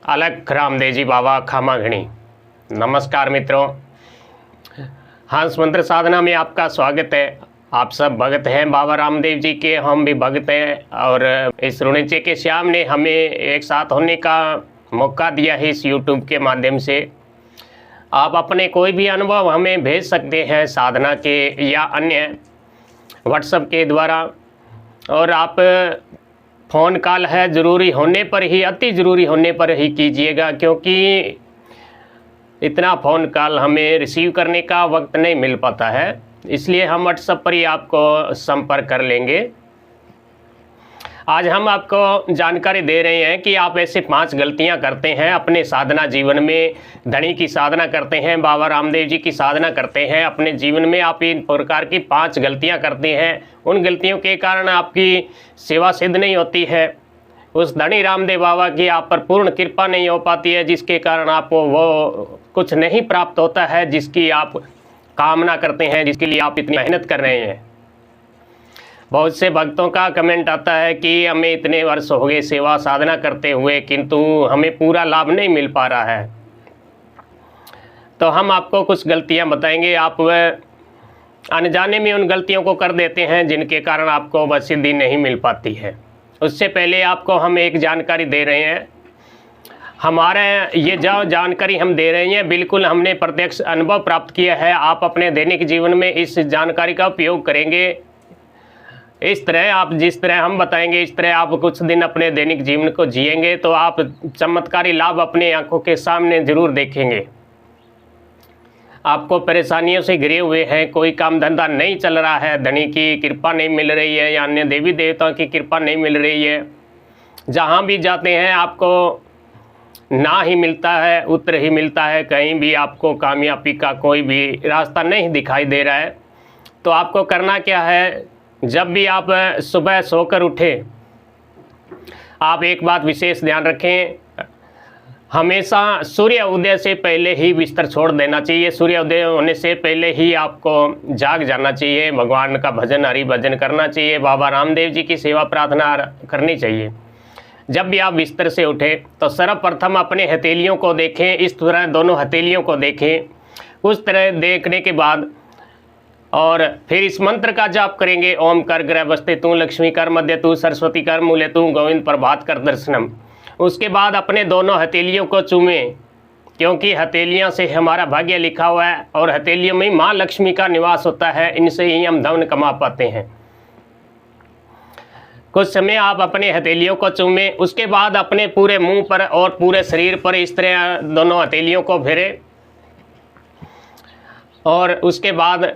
अलख रामदेवजी बाबा खामाघणी। नमस्कार मित्रों, हंस मंत्र साधना में आपका स्वागत है। आप सब भगत हैं बाबा रामदेव जी के, हम भी भगत हैं और इस रुणिचे के श्याम ने हमें एक साथ होने का मौका दिया है इस यूट्यूब के माध्यम से। आप अपने कोई भी अनुभव हमें भेज सकते हैं साधना के या अन्य व्हाट्सएप के द्वारा, और आप फ़ोन कॉल है ज़रूरी होने पर ही, अति ज़रूरी होने पर ही कीजिएगा, क्योंकि इतना फ़ोन कॉल हमें रिसीव करने का वक्त नहीं मिल पाता है, इसलिए हम व्हाट्सएप पर ही आपको संपर्क कर लेंगे। आज हम आपको जानकारी दे रहे हैं कि आप ऐसे 5 गलतियां करते हैं अपने साधना जीवन में। धनी की साधना करते हैं, बाबा रामदेव जी की साधना करते हैं, अपने जीवन में आप इन प्रकार की 5 गलतियां करते हैं। उन गलतियों के कारण आपकी सेवा सिद्ध नहीं होती है, उस धनी रामदेव बाबा की आप पर पूर्ण कृपा नहीं हो पाती है, जिसके कारण आपको वो कुछ नहीं प्राप्त होता है जिसकी आप कामना करते हैं, जिसके लिए आप इतनी मेहनत कर रहे हैं। बहुत से भक्तों का कमेंट आता है कि हमें इतने वर्ष हो गए सेवा साधना करते हुए, किंतु हमें पूरा लाभ नहीं मिल पा रहा है। तो हम आपको कुछ गलतियां बताएंगे, आप वह अनजाने में उन गलतियों को कर देते हैं जिनके कारण आपको वह सिद्धि नहीं मिल पाती है। उससे पहले आपको हम एक जानकारी दे रहे हैं। हमारे ये जो जानकारी हम दे रहे हैं बिल्कुल हमने प्रत्यक्ष अनुभव प्राप्त किया है। आप अपने दैनिक जीवन में इस जानकारी का उपयोग करेंगे, इस तरह आप जिस तरह हम बताएंगे इस तरह आप कुछ दिन अपने दैनिक जीवन को जिएंगे तो आप चमत्कारी लाभ अपने आंखों के सामने ज़रूर देखेंगे। आपको परेशानियों से घिरे हुए हैं, कोई काम धंधा नहीं चल रहा है, धनी की कृपा नहीं मिल रही है या अन्य देवी देवताओं की कृपा नहीं मिल रही है, जहाँ भी जाते हैं आपको ना ही मिलता है, उत्तर ही मिलता है, कहीं भी आपको कामयाबी का कोई भी रास्ता नहीं दिखाई दे रहा है। तो आपको करना क्या है, जब भी आप सुबह सोकर उठें, आप एक बात विशेष ध्यान रखें, हमेशा सूर्य उदय से पहले ही बिस्तर छोड़ देना चाहिए। सूर्य उदय होने से पहले ही आपको जाग जाना चाहिए, भगवान का भजन हरि भजन करना चाहिए, बाबा रामदेव जी की सेवा प्रार्थना करनी चाहिए। जब भी आप बिस्तर से उठें तो सर्वप्रथम अपने हथेलियों को देखें, इस तरह दोनों हथेलियों को देखें। उस तरह देखने के बाद और फिर इस मंत्र का जाप करेंगे, ओम कर ग्रह बस्ते तू लक्ष्मी कर मध्य तू सरस्वती कर मूल्य तू गोविंद प्रभात कर दर्शनम। उसके बाद अपने दोनों हथेलियों को चूमें, क्योंकि हथेलियां से हमारा भाग्य लिखा हुआ है और हथेलियों में माँ लक्ष्मी का निवास होता है, इनसे ही हम धन कमा पाते हैं। कुछ समय आप अपने हथेलियों को चूमें, उसके बाद अपने पूरे मुंह पर और पूरे शरीर पर इस तरह दोनों हथेलियों को फेरें और उसके बाद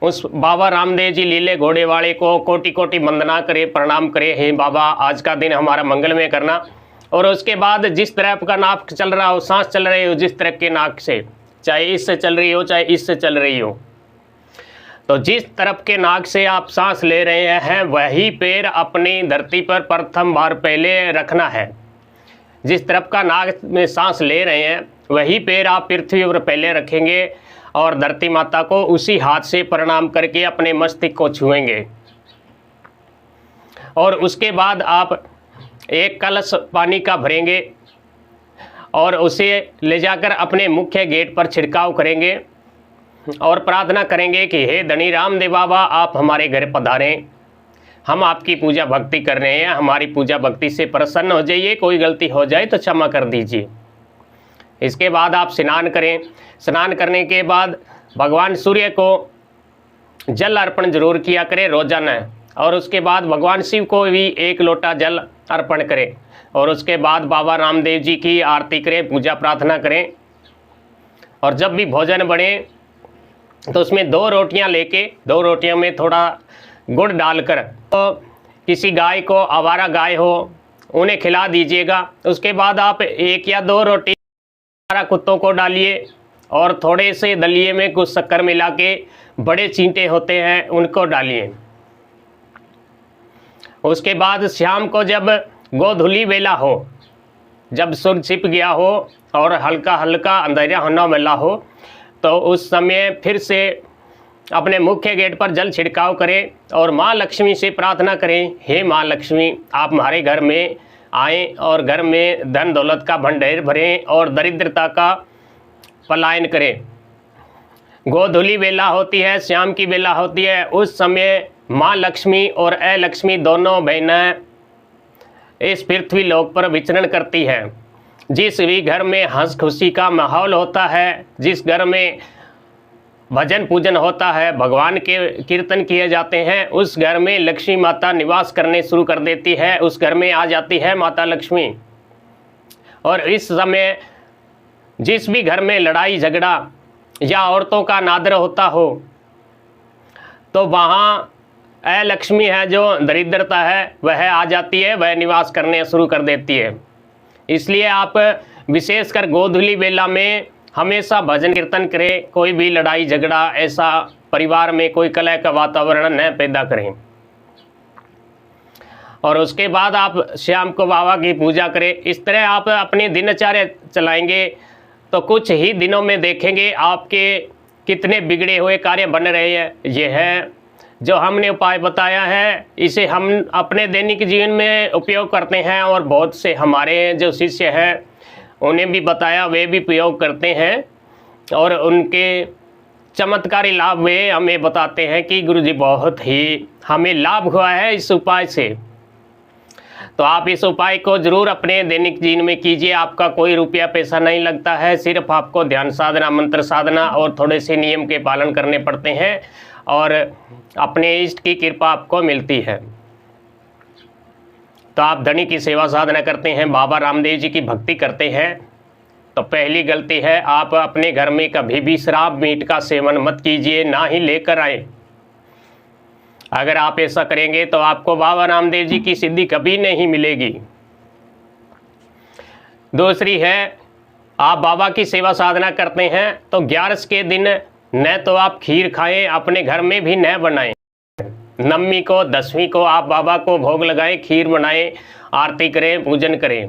उस बाबा रामदेव जी लीले घोड़े वाले को कोटि कोटि वंदना करें, प्रणाम करें, हे बाबा आज का दिन हमारा मंगलमय करना। और उसके बाद जिस तरह आपका नाक चल रहा हो, सांस चल रही हो जिस तरह के नाक से, चाहे इससे चल रही हो चाहे इससे चल रही हो, तो जिस तरफ के नाक से आप सांस ले रहे हैं वही पैर अपनी धरती पर प्रथम बार पहले रखना है। जिस तरफ का नाक में सांस ले रहे हैं वही पैर आप पृथ्वी पर पहले रखेंगे और धरती माता को उसी हाथ से प्रणाम करके अपने मस्तिष्क को छुएंगे। और उसके बाद आप एक कलश पानी का भरेंगे और उसे ले जाकर अपने मुख्य गेट पर छिड़काव करेंगे और प्रार्थना करेंगे कि हे धनी रामदेव बाबा आप हमारे घर पधारें, हम आपकी पूजा भक्ति कर रहे हैं, हमारी पूजा भक्ति से प्रसन्न हो जाइए, कोई गलती हो जाए तो क्षमा कर दीजिए। इसके बाद आप स्नान करें। स्नान करने के बाद भगवान सूर्य को जल अर्पण जरूर किया करें रोजाना, और उसके बाद भगवान शिव को भी 1 लोटा जल अर्पण करें और उसके बाद बाबा रामदेव जी की आरती करें, पूजा प्रार्थना करें। और जब भी भोजन बने तो उसमें 2 रोटियां लेके 2 रोटियों में थोड़ा गुड़ डालकर तो किसी गाय को, आवारा गाय हो, उन्हें खिला दीजिएगा। उसके बाद आप 1 या 2 रोटी कुत्तों को डालिए और थोड़े से दलिए में कुछ शक्कर मिला के, बड़े चींटे होते हैं उनको डालिए। उसके बाद शाम को जब गोधूली बेला हो, जब सूर्य छिप गया हो और हल्का हल्का अंधेरा होने वाला हो, तो उस समय फिर से अपने मुख्य गेट पर जल छिड़काव करें और माँ लक्ष्मी से प्रार्थना करें, हे माँ लक्ष्मी आप हमारे घर में आए और घर में धन दौलत का भंडार भरें और दरिद्रता का पलायन करें। गोधूली बेला होती है, शाम की बेला होती है, उस समय माँ लक्ष्मी और अलक्ष्मी दोनों बहनें इस पृथ्वी लोक पर विचरण करती है। जिस भी घर में हंस खुशी का माहौल होता है, जिस घर में भजन पूजन होता है, भगवान के कीर्तन किए जाते हैं, उस घर में लक्ष्मी माता निवास करने शुरू कर देती है, उस घर में आ जाती है माता लक्ष्मी। और इस समय जिस भी घर में लड़ाई झगड़ा या औरतों का नादर होता हो, तो वहाँ अलक्ष्मी है, जो दरिद्रता है, वह आ जाती है, वह निवास करने शुरू कर देती है। इसलिए आप विशेषकर गोधूली बेला में हमेशा भजन कीर्तन करें, कोई भी लड़ाई झगड़ा ऐसा परिवार में कोई कलह का वातावरण न पैदा करें। और उसके बाद आप शाम को बाबा की पूजा करें। इस तरह आप अपनी दिनचर्या चलाएंगे तो कुछ ही दिनों में देखेंगे आपके कितने बिगड़े हुए कार्य बन रहे हैं। यह है जो हमने उपाय बताया है, इसे हम अपने दैनिक जीवन में उपयोग करते हैं और बहुत से हमारे जो शिष्य हैं उन्हें भी बताया, वे भी प्रयोग करते हैं और उनके चमत्कारी लाभ वे हमें बताते हैं कि गुरुजी बहुत ही हमें लाभ हुआ है इस उपाय से। तो आप इस उपाय को जरूर अपने दैनिक जीवन में कीजिए। आपका कोई रुपया पैसा नहीं लगता है, सिर्फ आपको ध्यान साधना, मंत्र साधना और थोड़े से नियम के पालन करने पड़ते हैं और अपने इष्ट की कृपा आपको मिलती है। तो आप धनी की सेवा साधना करते हैं, बाबा रामदेव जी की भक्ति करते हैं, तो पहली गलती है आप अपने घर में कभी भी शराब मीट का सेवन मत कीजिए, ना ही लेकर आए। अगर आप ऐसा करेंगे तो आपको बाबा रामदेव जी की सिद्धि कभी नहीं मिलेगी। दूसरी है, आप बाबा की सेवा साधना करते हैं तो 11 के दिन न तो आप खीर खाएं, अपने घर में भी न बनाएं। नवमी को, 10वीं को आप बाबा को भोग लगाएं, खीर बनाएं, आरती करें, पूजन करें।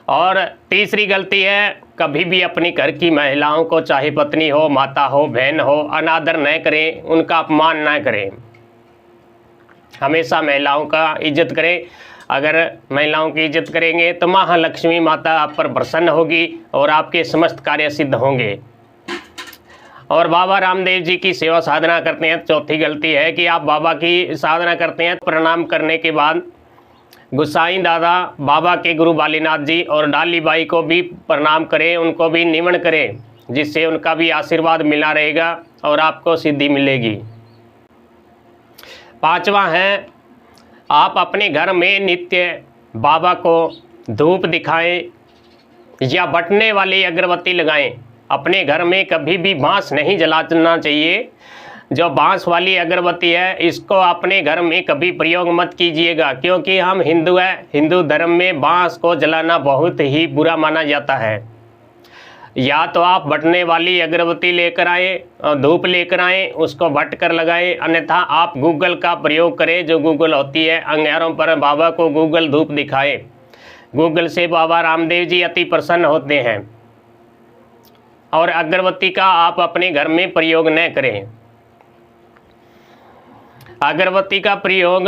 और तीसरी गलती है, कभी भी अपनी घर की महिलाओं को, चाहे पत्नी हो, माता हो, बहन हो, अनादर न करें, उनका अपमान न करें। हमेशा महिलाओं का इज्जत करें। अगर महिलाओं की इज्जत करेंगे तो महालक्ष्मी माता आप पर प्रसन्न होगी और आपके समस्त कार्य सिद्ध होंगे। और बाबा रामदेव जी की सेवा साधना करते हैं। चौथी गलती है कि आप बाबा की साधना करते हैं, प्रणाम करने के बाद गुसाई दादा, बाबा के गुरु बालीनाथ जी और डाली बाई को भी प्रणाम करें, उनको भी निमन करें, जिससे उनका भी आशीर्वाद मिला रहेगा और आपको सिद्धि मिलेगी। पांचवा है, आप अपने घर में नित्य बाबा को धूप दिखाएं या बटने वाली अगरबत्ती लगाएं। अपने घर में कभी भी बांस नहीं जलाना चाहिए। जो बांस वाली अगरबत्ती है, इसको अपने घर में कभी प्रयोग मत कीजिएगा, क्योंकि हम हिंदू हैं। हिंदू धर्म में बांस को जलाना बहुत ही बुरा माना जाता है। या तो आप बटने वाली अगरबत्ती लेकर आए और धूप लेकर आए, उसको भट कर लगाएं, अन्यथा आप गूगल का प्रयोग करें। जो गूगल होती है, अंगारों पर बाबा को गूगल धूप दिखाएं। गूगल से बाबा रामदेव जी अति प्रसन्न होते हैं। और अगरबत्ती का आप अपने घर में प्रयोग न करें। अगरबत्ती का प्रयोग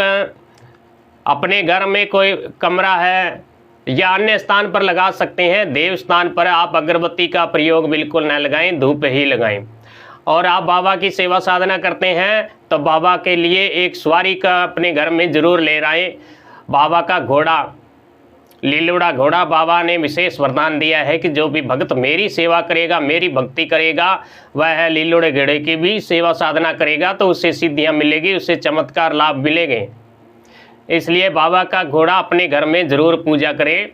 अपने घर में कोई कमरा है या अन्य स्थान पर लगा सकते हैं। देव स्थान पर आप अगरबत्ती का प्रयोग बिल्कुल न लगाएं, धूप ही लगाएं। और आप बाबा की सेवा साधना करते हैं तो बाबा के लिए एक सवारी का अपने घर में जरूर ले आएं। बाबा का घोड़ा, लीलुड़ा घोड़ा, बाबा ने विशेष वरदान दिया है कि जो भी भक्त मेरी सेवा करेगा, मेरी भक्ति करेगा, वह लीलुड़े घोड़े की भी सेवा साधना करेगा तो उससे सिद्धियां मिलेगी, उससे चमत्कार लाभ मिलेंगे। इसलिए बाबा का घोड़ा अपने घर में जरूर पूजा करें।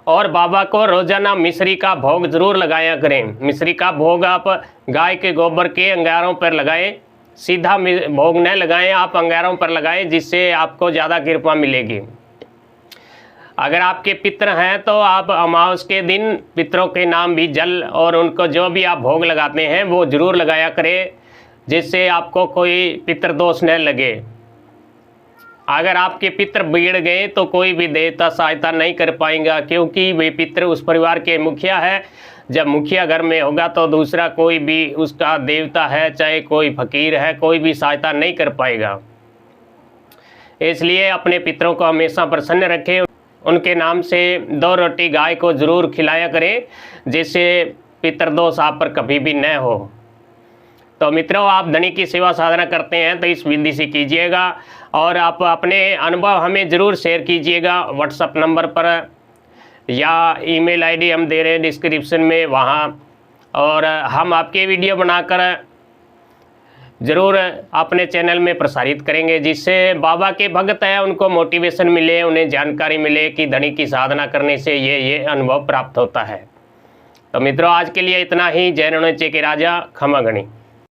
और बाबा को रोजाना मिश्री का भोग जरूर लगाया करें। मिश्री का भोग आप गाय के गोबर के अंगारों पर लगाएं, सीधा भोग न लगाएं, आप अंगारों पर लगाएं, जिससे आपको ज़्यादा कृपा मिलेगी। अगर आपके पितर हैं तो आप अमावस के दिन पितरों के नाम भी जल और उनको जो भी आप भोग लगाते हैं वो जरूर लगाया करें, जिससे आपको कोई पितर दोष न लगे। अगर आपके पितर बिगड़ गए तो कोई भी देवता सहायता नहीं कर पाएगा, क्योंकि वे पितर उस परिवार के मुखिया है। जब मुखिया घर में होगा तो दूसरा कोई भी उसका देवता है, चाहे कोई फकीर है, कोई भी सहायता नहीं कर पाएगा। इसलिए अपने पितरों को हमेशा प्रसन्न रखें। उनके नाम से 2 रोटी गाय को ज़रूर खिलाया करें, जिससे पितृदोष आप पर कभी भी न हो। तो मित्रों, आप धनी की सेवा साधना करते हैं तो इस विधि से कीजिएगा और आप अपने अनुभव हमें ज़रूर शेयर कीजिएगा व्हाट्सएप नंबर पर या ईमेल आईडी हम दे रहे हैं डिस्क्रिप्शन में वहाँ, और हम आपके वीडियो बनाकर ज़रूर अपने चैनल में प्रसारित करेंगे, जिससे बाबा के भक्त हैं उनको मोटिवेशन मिले, उन्हें जानकारी मिले कि धनी की साधना करने से ये अनुभव प्राप्त होता है। तो मित्रों, आज के लिए इतना ही। जय रणोचे के राजा खमागणी।